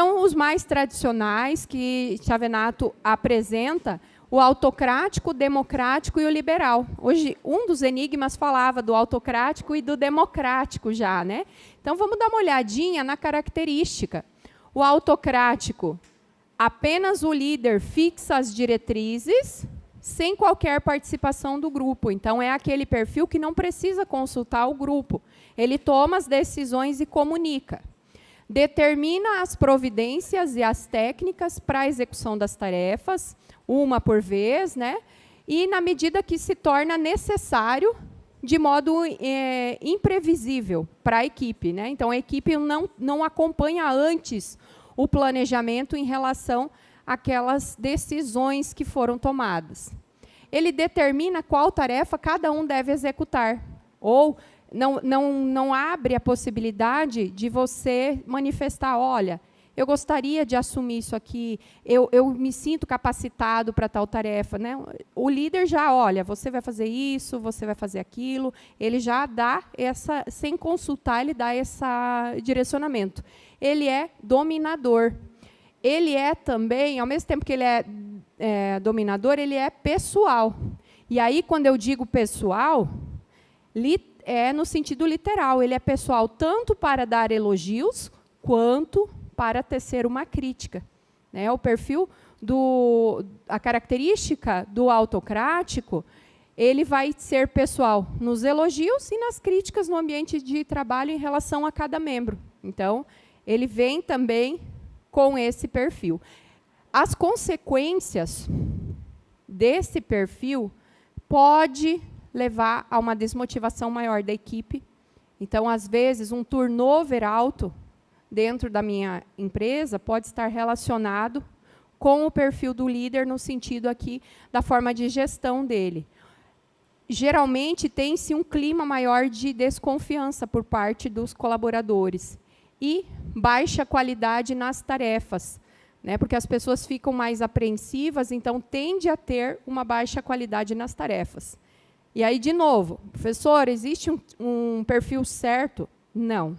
Então, os mais tradicionais que Chavenato apresenta, o autocrático, o democrático e o liberal. Hoje, um dos enigmas falava do autocrático e do democrático já, né? Então, vamos dar uma olhadinha na característica. O autocrático, apenas o líder fixa as diretrizes, sem qualquer participação do grupo. Então, é aquele perfil que não precisa consultar o grupo. Ele toma as decisões e comunica. Determina as providências e as técnicas para a execução das tarefas, uma por vez, né? E na medida que se torna necessário, de modo imprevisível para a equipe, né? Então, a equipe não acompanha antes o planejamento em relação àquelas decisões que foram tomadas. Ele determina qual tarefa cada um deve executar, ou não abre a possibilidade de você manifestar, olha, eu gostaria de assumir isso aqui, eu me sinto capacitado para tal tarefa, né? O líder já, olha, você vai fazer isso, você vai fazer aquilo, ele já dá essa, sem consultar, ele dá esse direcionamento. Ele é dominador. Ele é também, ao mesmo tempo que ele é dominador, ele é pessoal. E aí, quando eu digo pessoal, é no sentido literal, ele é pessoal tanto para dar elogios, quanto para tecer uma crítica. Né? O perfil, a característica do autocrático, ele vai ser pessoal nos elogios e nas críticas no ambiente de trabalho em relação a cada membro. Então, ele vem também com esse perfil. As consequências desse perfil pode levar a uma desmotivação maior da equipe. Então, às vezes, um turnover alto dentro da minha empresa pode estar relacionado com o perfil do líder, no sentido aqui da forma de gestão dele. Geralmente, tem-se um clima maior de desconfiança por parte dos colaboradores e baixa qualidade nas tarefas, né? Porque as pessoas ficam mais apreensivas, então tende a ter uma baixa qualidade nas tarefas. E aí, de novo, professor, existe um perfil certo? Não.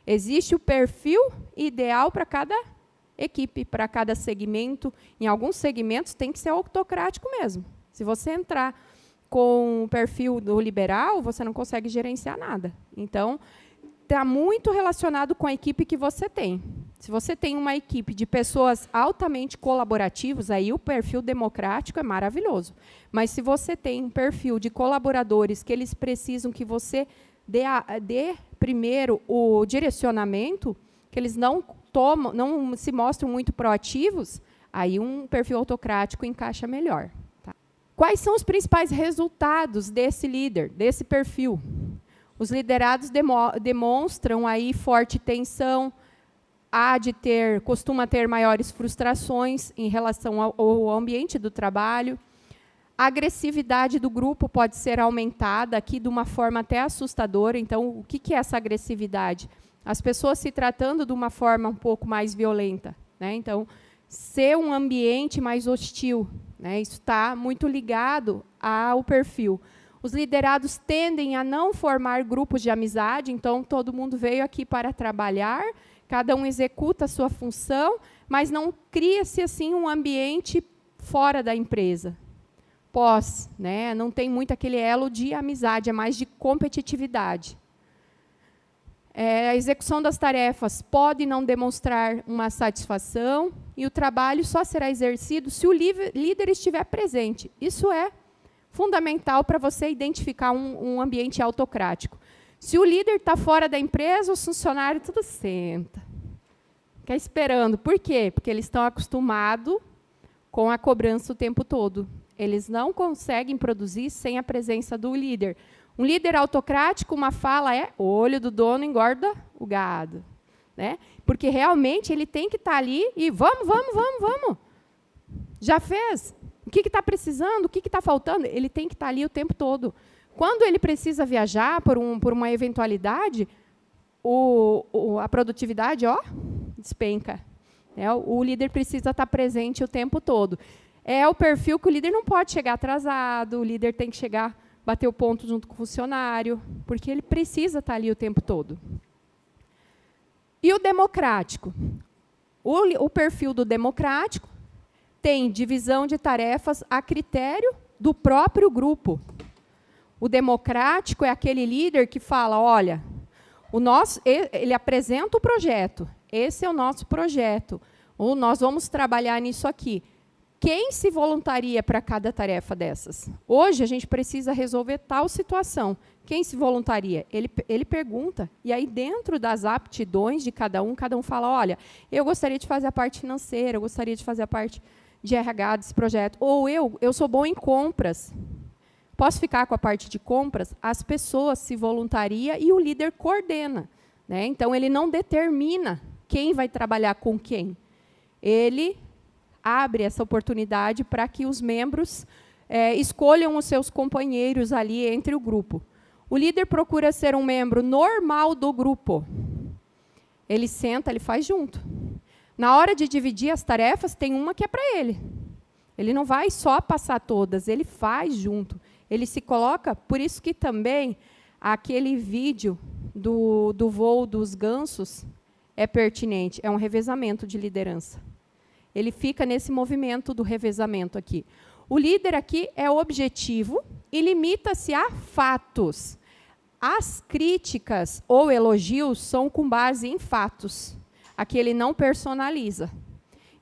Existe o perfil ideal para cada equipe, para cada segmento. Em alguns segmentos tem que ser autocrático mesmo. Se você entrar com o perfil do liberal, você não consegue gerenciar nada. Então, está muito relacionado com a equipe que você tem. Se você tem uma equipe de pessoas altamente colaborativas, aí o perfil democrático é maravilhoso. Mas se você tem um perfil de colaboradores que eles precisam que você dê primeiro o direcionamento, que eles não se mostram muito proativos, aí um perfil autocrático encaixa melhor. Tá? Quais são os principais resultados desse líder, desse perfil? Os liderados demonstram aí forte tensão, costuma ter maiores frustrações em relação ao ambiente do trabalho. A agressividade do grupo pode ser aumentada aqui de uma forma até assustadora. Então, o que é essa agressividade? As pessoas se tratando de uma forma um pouco mais violenta. Né? Então, ser um ambiente mais hostil. Né? Isso está muito ligado ao perfil. Os liderados tendem a não formar grupos de amizade, então todo mundo veio aqui para trabalhar, cada um executa a sua função, mas não cria-se assim um ambiente fora da empresa. Né? Não tem muito aquele elo de amizade, é mais de competitividade. A execução das tarefas pode não demonstrar uma satisfação e o trabalho só será exercido se o líder estiver presente. Isso é fundamental para você identificar um ambiente autocrático. Se o líder está fora da empresa, os funcionários tudo senta. Fica esperando. Por quê? Porque eles estão acostumados com a cobrança o tempo todo. Eles não conseguem produzir sem a presença do líder. Um líder autocrático, uma fala é: o olho do dono engorda o gado. Né? Porque realmente ele tem que estar ali e vamos. Já fez? O que está precisando? O que está faltando? Ele tem que estar ali o tempo todo. Quando ele precisa viajar por uma eventualidade, a produtividade despenca. O líder precisa estar presente o tempo todo. É o perfil que o líder não pode chegar atrasado, o líder tem que chegar, bater o ponto junto com o funcionário, porque ele precisa estar ali o tempo todo. E o democrático? O perfil do democrático tem divisão de tarefas a critério do próprio grupo. O democrático é aquele líder que fala, olha, ele apresenta o projeto, esse é o nosso projeto, ou nós vamos trabalhar nisso aqui. Quem se voluntaria para cada tarefa dessas? Hoje, a gente precisa resolver tal situação. Quem se voluntaria? Ele pergunta, e aí, dentro das aptidões de cada um fala, olha, eu gostaria de fazer a parte financeira, eu gostaria de fazer a parte de RH desse projeto, ou eu sou bom em compras. Posso ficar com a parte de compras? As pessoas se voluntariam e o líder coordena, né? Então, ele não determina quem vai trabalhar com quem. Ele abre essa oportunidade para que os membros escolham os seus companheiros ali entre o grupo. O líder procura ser um membro normal do grupo. Ele senta, ele faz junto. Na hora de dividir as tarefas, tem uma que é para ele. Ele não vai só passar todas, ele faz junto. Ele se coloca, por isso que também aquele vídeo do voo dos gansos é pertinente, é um revezamento de liderança. Ele fica nesse movimento do revezamento aqui. O líder aqui é objetivo e limita-se a fatos. As críticas ou elogios são com base em fatos. Aqui ele não personaliza.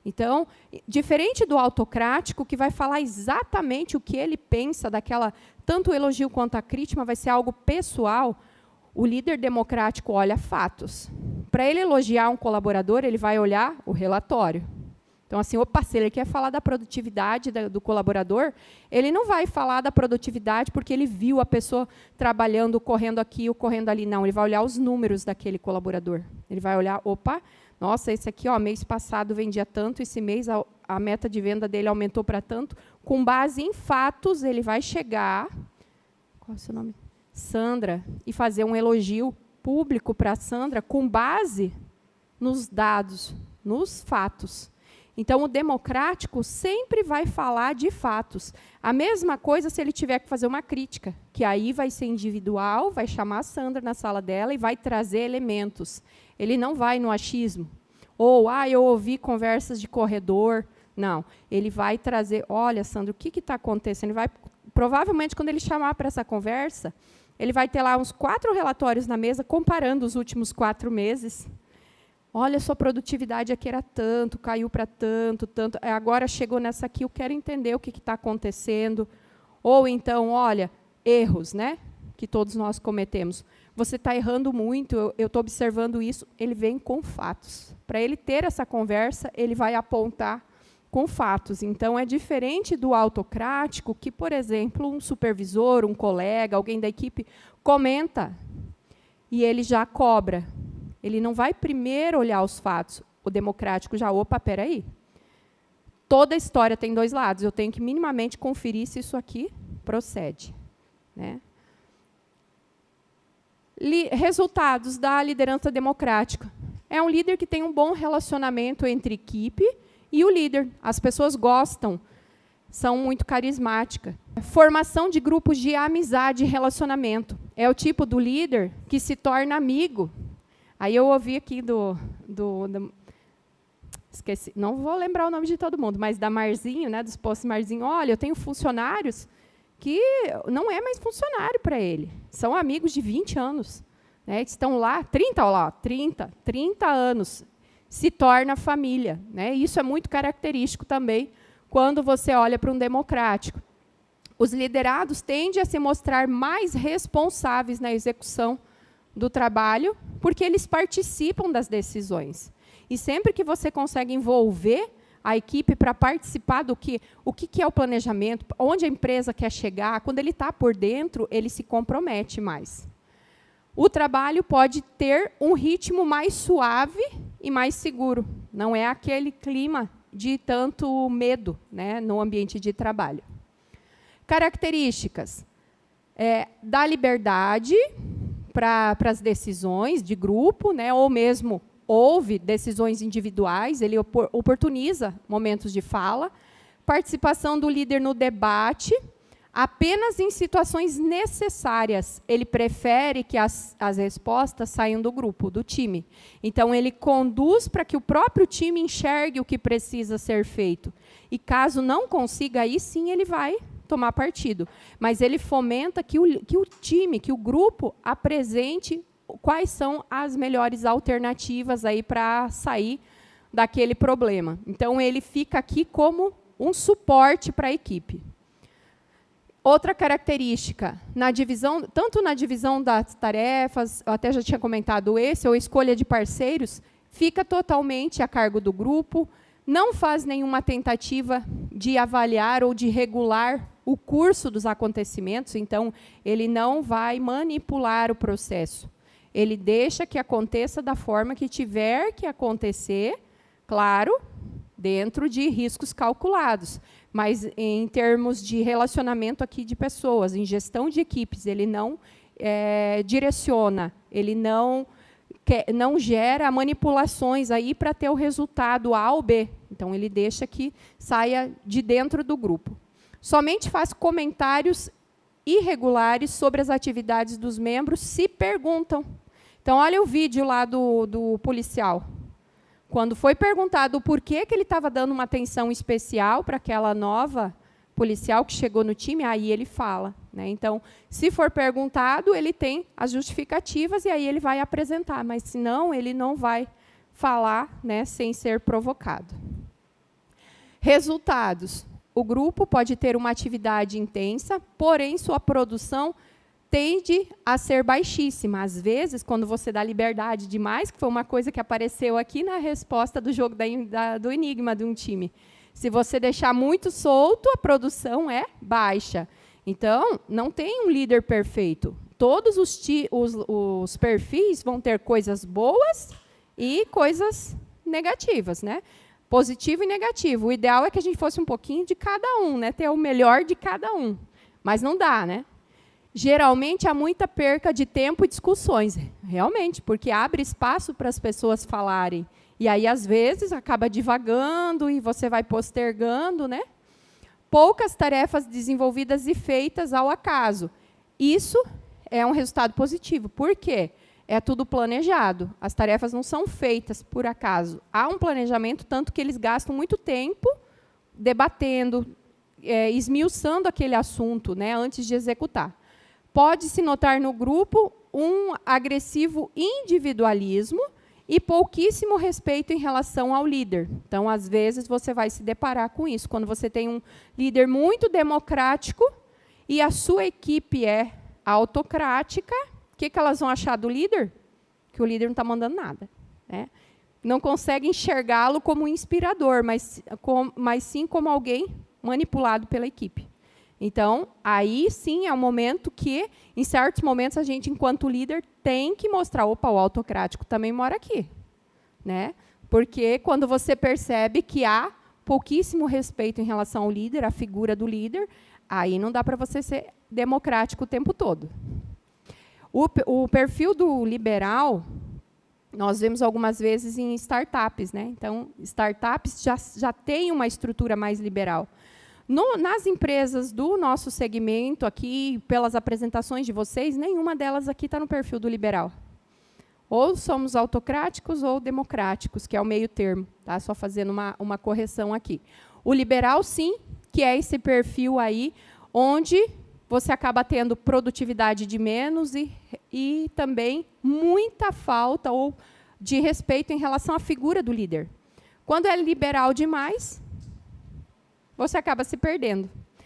Então, diferente do autocrático, que vai falar exatamente o que ele pensa daquela, tanto o elogio quanto a crítica, vai ser algo pessoal, o líder democrático olha fatos. Para ele elogiar um colaborador, ele vai olhar o relatório. Então, assim, opa, se ele quer falar da produtividade do colaborador, ele não vai falar da produtividade porque ele viu a pessoa trabalhando, correndo aqui ou correndo ali. Não, ele vai olhar os números daquele colaborador. Ele vai olhar, opa, nossa, esse aqui, ó, mês passado vendia tanto, esse mês a meta de venda dele aumentou para tanto. Com base em fatos, ele vai chegar, qual é o seu nome? Sandra, e fazer um elogio público para a Sandra com base nos dados, nos fatos. Então, o democrático sempre vai falar de fatos. A mesma coisa se ele tiver que fazer uma crítica, que aí vai ser individual, vai chamar a Sandra na sala dela e vai trazer elementos. Ele não vai no achismo. Ou, eu ouvi conversas de corredor. Não, ele vai trazer, olha, Sandra, o que está acontecendo? Ele vai, provavelmente, quando ele chamar para essa conversa, ele vai ter lá uns 4 relatórios na mesa, comparando os últimos 4 meses. Olha, sua produtividade aqui era tanto, caiu para tanto, agora chegou nessa aqui, eu quero entender o que está acontecendo. Ou então, olha, erros, né, que todos nós cometemos. Você está errando muito, eu estou observando isso. Ele vem com fatos. Para ele ter essa conversa, ele vai apontar com fatos. Então, é diferente do autocrático, que, por exemplo, um supervisor, um colega, alguém da equipe, comenta e ele já cobra. Ele não vai primeiro olhar os fatos. O democrático já, opa, peraí. Toda história tem 2 lados. Eu tenho que minimamente conferir se isso aqui procede, né? Resultados da liderança democrática. É um líder que tem um bom relacionamento entre equipe e o líder. As pessoas gostam, são muito carismáticas. Formação de grupos de amizade e relacionamento. É o tipo do líder que se torna amigo. Aí eu ouvi aqui esqueci, não vou lembrar o nome de todo mundo, mas da Marzinho, né, dos postos Marzinho, olha, eu tenho funcionários que não é mais funcionário para ele, são amigos de 20 anos, né, estão lá, 30 anos, se torna família, né, isso é muito característico também, quando você olha para um democrático. Os liderados tendem a se mostrar mais responsáveis na execução do trabalho, porque eles participam das decisões. E sempre que você consegue envolver a equipe para participar do o que é o planejamento, onde a empresa quer chegar, quando ele está por dentro, ele se compromete mais. O trabalho pode ter um ritmo mais suave e mais seguro. Não é aquele clima de tanto medo, né, no ambiente de trabalho. Características da liberdade para as decisões de grupo, né, ou mesmo houve decisões individuais, ele oportuniza momentos de fala, participação do líder no debate, Apenas em situações necessárias, ele prefere que as respostas saiam do grupo, do time. Então, ele conduz para que o próprio time enxergue o que precisa ser feito. E caso não consiga, aí sim ele vai tomar partido. Mas ele fomenta que o time, que o grupo apresente quais são as melhores alternativas aí para sair daquele problema. Então, ele fica aqui como um suporte para a equipe. Outra característica, tanto na divisão das tarefas, eu até já tinha comentado esse, ou escolha de parceiros, fica totalmente a cargo do grupo, não faz nenhuma tentativa de avaliar ou de regular o curso dos acontecimentos, então, ele não vai manipular o processo. Ele deixa que aconteça da forma que tiver que acontecer, claro, dentro de riscos calculados. Mas, em termos de relacionamento aqui de pessoas, em gestão de equipes, ele não direciona, ele não gera manipulações aí para ter o resultado A ou B. Então, ele deixa que saia de dentro do grupo. Somente faz comentários irregulares sobre as atividades dos membros se perguntam. Então, olha o vídeo lá do policial. Quando foi perguntado o porquê que ele estava dando uma atenção especial para aquela nova policial que chegou no time, aí ele fala, né? Então, se for perguntado, ele tem as justificativas e aí ele vai apresentar, mas, se não, ele não vai falar, né, sem ser provocado. Resultados. O grupo pode ter uma atividade intensa, porém, sua produção tende a ser baixíssima. Às vezes, quando você dá liberdade demais, que foi uma coisa que apareceu aqui na resposta do jogo do Enigma de um time. Se você deixar muito solto, a produção é baixa. Então, não tem um líder perfeito. Todos os perfis vão ter coisas boas e coisas negativas, né? Positivo e negativo. O ideal é que a gente fosse um pouquinho de cada um, né? Ter o melhor de cada um. Mas não dá, né? Geralmente, há muita perca de tempo e discussões, realmente, porque abre espaço para as pessoas falarem. E aí, às vezes, acaba divagando e você vai postergando, né? Poucas tarefas desenvolvidas e feitas ao acaso. Isso é um resultado positivo. Por quê? É tudo planejado. As tarefas não são feitas por acaso. Há um planejamento, tanto que eles gastam muito tempo debatendo, esmiuçando aquele assunto, né, antes de executar. Pode-se notar no grupo um agressivo individualismo e pouquíssimo respeito em relação ao líder. Então, às vezes, você vai se deparar com isso. Quando você tem um líder muito democrático e a sua equipe é autocrática, o que elas vão achar do líder? Que o líder não está mandando nada, né? Não consegue enxergá-lo como um inspirador, mas sim como alguém manipulado pela equipe. Então, aí sim é um momento que, em certos momentos, a gente, enquanto líder, tem que mostrar, opa, o autocrático também mora aqui, né? Porque quando você percebe que há pouquíssimo respeito em relação ao líder, à figura do líder, aí não dá para você ser democrático o tempo todo. O perfil do liberal, nós vemos algumas vezes em startups, né? Então, startups já têm uma estrutura mais liberal. Nas empresas do nosso segmento, aqui, pelas apresentações de vocês, nenhuma delas aqui está no perfil do liberal. Ou somos autocráticos ou democráticos, que é o meio termo. Tá? Só fazendo uma correção aqui. O liberal, sim, que é esse perfil aí, onde você acaba tendo produtividade de menos e também muita falta ou de respeito em relação à figura do líder. Quando é liberal demais, você acaba se perdendo.